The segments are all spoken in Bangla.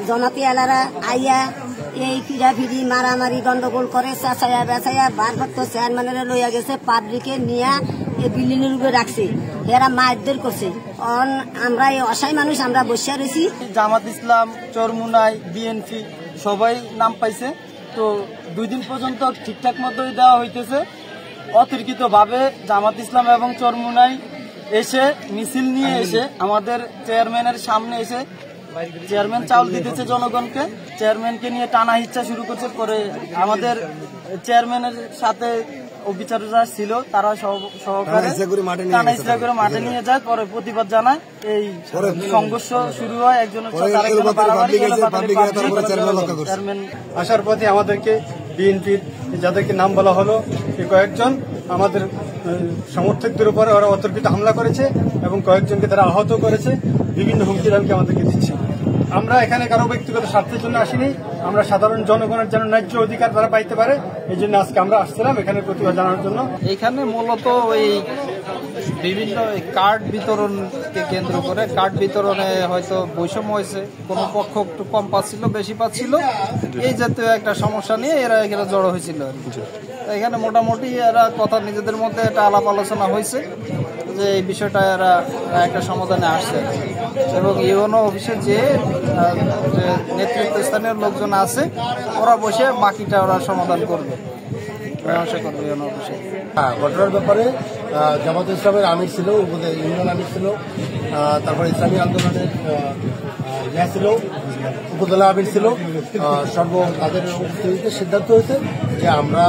জমাতি এলারা আইয়া এই ফিরাফিরি মারামারি গন্ডগোল করে চাচাইয়া বেচাইয়া ভারপ্রাপ্ত চেয়ারম্যানের লইয়া গেছে পাবলিকে নিয়ে এই বিল্ডিং এর উপরে রাখছে এরা মারধর করছে। আমরা এই অসহায় মানুষ আমরা বসে রয়েছি। জামাত ইসলাম, চরমুনাই, বিএনপি সবাই নাম পাইছে। তো 2 দিন পর্যন্ত ঠিকঠাক মতোই দেওয়া হইতেছে। অতিরিক্ত ভাবে জামাত ইসলাম এবং চরমুনাই এসে মিছিল নিয়ে এসে আমাদের চেয়ারম্যানের সামনে এসে চেয়ারম্যান চাউল দিতেছে জনগণকে, চেয়ারম্যানকে নিয়ে টানা হিচ্ছা শুরু করছে। পরে আমাদের চেয়ারম্যানের সাথে অফিসাররা ছিল, তারা সহকারে টানা হিচ্ছা করে মাঠে নিয়ে যায়। পরে প্রতিবাদ জানায়, এই সংঘর্ষ শুরু হয়। একজনের চেয়ারম্যান আসার পথে আমাদেরকে বিএনপির যাদেরকে নাম বলা হলো কয়েকজন আমাদের সমর্থকদের উপরে ওরা অতর্কিত হামলা করেছে এবং কয়েকজনকে তারা আহত করেছে, বিভিন্ন হুমকি ধামকি আমাদেরকে দিচ্ছে। আমরা এখানে কারো ব্যক্তিগত স্বার্থের জন্য আসিনি, আমরা সাধারণ জনগণের যেন ন্যায্য অধিকার তারা পাইতে পারে এই জন্য আজকে আমরা আসছিলাম এখানে প্রতিবাদ জানানোর জন্য। এখানে মূলত ওই বিভিন্ন কার্ড বিতরণকে কেন্দ্র করে কার্ড বিতরণে হয়তো বৈষম্য হয়েছে, কোনো পক্ষ একটু কম পাচ্ছিল, বেশি পাচ্ছিল, এই জাতীয় একটা সমস্যা নিয়ে এরা এখানে জড়ো হয়েছিল। এখানে মোটামুটি এরা কথা নিজেদের মধ্যে একটা আলাপ আলোচনা হয়েছে যে এই বিষয়টা এরা একটা সমাধানে আসছে এবং ইউএনও অফিসে যে নেতৃত্বস্থানীয় লোকজন আছে ওরা বসে বাকিটা ওরা সমাধান করবে, মীমাংসা করবে ইউএনও অফিসে। ঘটনার ব্যাপারে জামাত ইসলামের আমির ছিল, ইউনিয়ন আমির ছিল, তারপরে ইসলামী আন্দোলনের ইয়া ছিল, উপজেলা আমির ছিল। তাদের উপস্থিতিতে সিদ্ধান্ত হয়েছে যে আমরা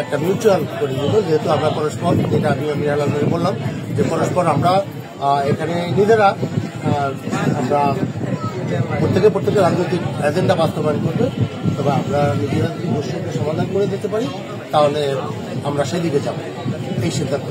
একটা মিউচুয়াল করে দিব, যেহেতু আমরা পরস্পর, যেটা আমি মিরাল আলমকে বললাম যে পরস্পর আমরা এখানে নিজেরা আমরা প্রত্যেকে রাজনৈতিক এজেন্ডা বাস্তবায়ন করবে, তবে আমরা নিজেরা যদি বসে সমাধান করে দিতে পারি তাহলে আমরা সেদিকে যাব, এই সিদ্ধান্ত।